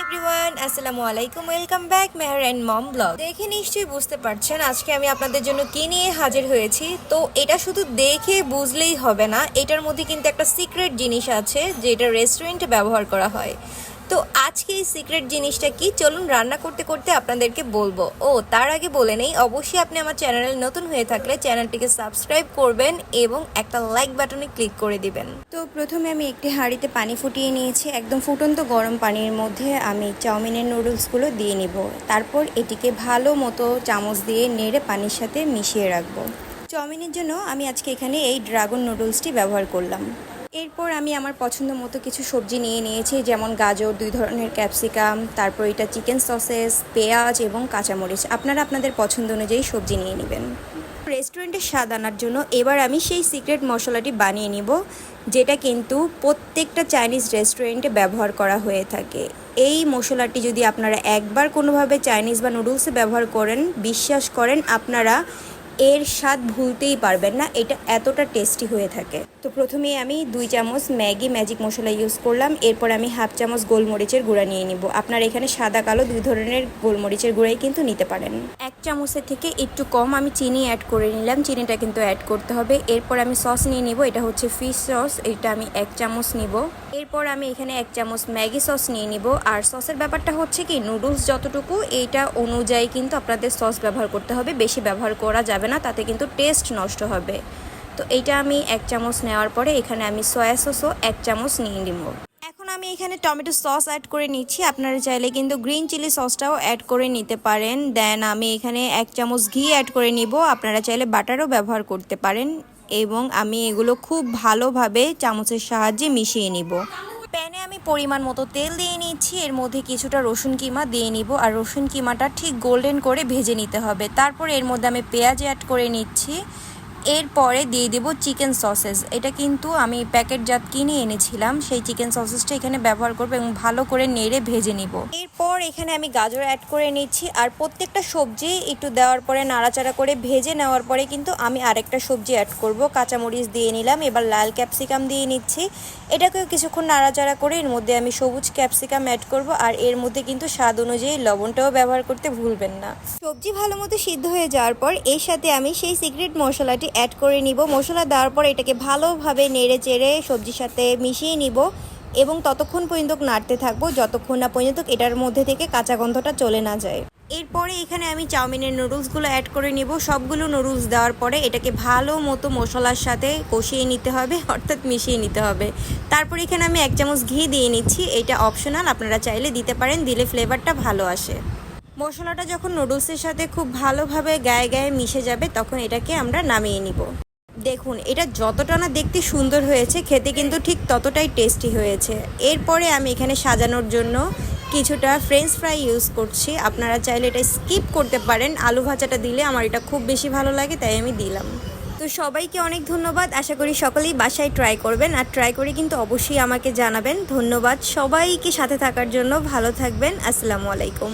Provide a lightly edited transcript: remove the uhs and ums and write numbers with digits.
Everyone, আসসালামু আলাইকুম। Welcome back Mehr and mom blog. দেখে নিশ্চয়ই বুঝতে পারছেন আজকে আমি আপনাদের জন্য কি নিয়ে হাজির হয়েছি। তো এটা শুধু দেখে বুঝলেই হবে না, এটার মধ্যে কিন্তু একটা সিক্রেট জিনিস আছে যেটা রেস্টুরেন্টে ব্যবহার করা হয়। তো আজকে এই সিক্রেট জিনিসটা কি, চলুন রান্না করতে করতে আপনাদেরকে বলবো। তার আগে বলে নেই, অবশ্যই আপনি আমার চ্যানেলে নতুন হয়ে থাকলে চ্যানেলটিকে সাবস্ক্রাইব করবেন এবং একটা লাইক বাটনে ক্লিক করে দিবেন। তো প্রথমে আমি একটি হাঁড়িতে পানি ফুটিয়ে নিয়েছি। একদম ফুটন্ত গরম পানির মধ্যে আমি চাউমিনের নুডলসগুলো দিয়ে নিব। তারপর এটিকে ভালো মতো চামচ দিয়ে নেড়ে পানির সাথে মিশিয়ে রাখবো। চাউমিনের জন্য আমি আজকে এখানে এই ড্রাগন নুডলসটি ব্যবহার করলাম। এরপর আমি আমার পছন্দ মতো কিছু সবজি নিয়েছি, যেমন গাজর, 2 ধরনের ক্যাপসিকাম, তারপর এটা চিকেন সসেস, পেঁয়াজ এবং কাঁচামরিচ। আপনারা আপনাদের পছন্দ অনুযায়ী সবজি নিয়ে নেবেন। রেস্টুরেন্টের স্বাদ আনার জন্য এবার আমি সেই সিক্রেট মশলাটি বানিয়ে নিব, যেটা কিন্তু প্রত্যেকটা চাইনিজ রেস্টুরেন্টে ব্যবহার করা হয়ে থাকে। এই মশলাটি যদি আপনারা একবার কোনোভাবে চাইনিজ বা নুডলসে ব্যবহার করেন, বিশ্বাস করেন আপনারা এর স্বাদ ভুলতেই পারবেন না, এটা এতটা টেস্টি হয়ে থাকে। তো প্রথমেই আমি 2 চামচ ম্যাগি ম্যাজিক মশলা ইউজ করলাম। এরপর আমি 1/2 চামচ গোলমরিচের গুঁড়া নিয়ে নিব। আপনারা এখানে সাদা কালো 2 ধরনের গোলমরিচের গুঁড়াই কিন্তু নিতে পারেন। 1 চামচের থেকে একটু কম আমি চিনি অ্যাড করে নিলাম, চিনিটা কিন্তু অ্যাড করতে হবে। এরপর আমি সস নিয়ে নিব, এটা হচ্ছে ফিশ সস, এটা আমি 1 চামচ নিব। এরপর আমি এখানে 1 চামচ ম্যাগি সস নিয়ে নিব। আর সসের ব্যাপারটা হচ্ছে কি, নুডলস যতটুকু এইটা অনুযায়ী কিন্তু আপনাদের সস ব্যবহার করতে হবে, বেশি ব্যবহার করা যাবে না, তাতে কিন্তু টেস্ট নষ্ট হবে। তো এইটা আমি 1 চামচ নেওয়ার পরে এখানে আমি সয়া সসও 1 চামচ নিয়ে নিব। এখন আমি এখানে টমেটো সস অ্যাড করে নিচ্ছি। আপনারা চাইলে কিন্তু গ্রিন চিলি সসটাও অ্যাড করে নিতে পারেন। দেন আমি এখানে 1 চামচ ঘি অ্যাড করে নিব। আপনারা চাইলে বাটারও ব্যবহার করতে পারেন। এবং আমি এগুলো খুব ভালোভাবে চামচের সাহায্যে মিশিয়ে নিব। প্যানে আমি পরিমাণ মতো তেল দিয়ে নিচ্ছি, এর মধ্যে কিছুটা রসুন কিমা দিয়ে নিব। আর রসুন কিমাটা ঠিক গোল্ডেন করে ভেজে নিতে হবে। তারপর এর মধ্যে আমি পেঁয়াজ অ্যাড করে নিচ্ছি। এরপরে দিয়ে দেব চিকেন সসেস। এটা কিন্তু আমি প্যাকেটজাত কিনে এনেছিলাম, সেই চিকেন সসেসটা এখানে ব্যবহার করব এবং ভালো করে নেড়ে ভেজে নিব। এরপর এখানে আমি গাজর অ্যাড করে নিচ্ছি। আর প্রত্যেকটা সবজি একটু দেওয়ার পরে নাড়াচাড়া করে ভেজে নেওয়ার পরে কিন্তু আমি আরেকটা সবজি অ্যাড করব। কাঁচামরিচ দিয়ে নিলাম, এবার লাল ক্যাপসিকাম দিয়ে নিচ্ছি। এটাকেও কিছুক্ষণ নাড়াচাড়া করে এর মধ্যে আমি সবুজ ক্যাপসিকাম অ্যাড করব। আর এর মধ্যে কিন্তু স্বাদ অনুযায়ী লবণটাও ব্যবহার করতে ভুলবেন না। সবজি ভালো মতো সিদ্ধ হয়ে যাওয়ার পর এর সাথে আমি সেই সিক্রেট মশলাটি অ্যাড করে নিব। মশলা দেওয়ার পর এটাকে ভালোভাবে নেড়ে চেড়ে সবজির সাথে মিশিয়ে নিব এবং ততক্ষণ পর্যন্ত নাড়তে থাকবো যতক্ষণ না পর্যন্ত এটার মধ্যে থেকে কাঁচা গন্ধটা চলে না যায়। এরপরে এখানে আমি চাউমিনের নুডলসগুলো অ্যাড করে নিব। সবগুলো নুডলস দেওয়ার পরে এটাকে ভালো মতো মশলার সাথে কষিয়ে নিতে হবে, অর্থাৎ মিশিয়ে নিতে হবে। তারপর এখানে আমি 1 চামচ ঘি দিয়ে নিচ্ছি। এটা অপশনাল, আপনারা চাইলে দিতে পারেন, দিলে ফ্লেভারটা ভালো আসে। মশলাটা যখন নুডলসের সাথে খুব ভালোভাবে গায়ে গায়ে মিশে যাবে তখন এটাকে আমরা নামিয়ে নিব। দেখুন, এটা যতটা না দেখতে সুন্দর হয়েছে, খেতে কিন্তু ঠিক ততটাই টেস্টি হয়েছে। এরপরে আমি এখানে সাজানোর জন্য কিছুটা ফ্রেঞ্চ ফ্রাই ইউজ করছি। আপনারা চাইলে এটা স্কিপ করতে পারেন, আলু ভাজাটা দিলে আমার এটা খুব বেশি ভালো লাগে, তাই আমি দিলাম। তো সবাইকে অনেক ধন্যবাদ। আশা করি সকলেই বাসায় ট্রাই করবেন, আর ট্রাই করে কিন্তু অবশ্যই আমাকে জানাবেন। ধন্যবাদ সবাইকে সাথে থাকার জন্য। ভালো থাকবেন। আসসালামু আলাইকুম।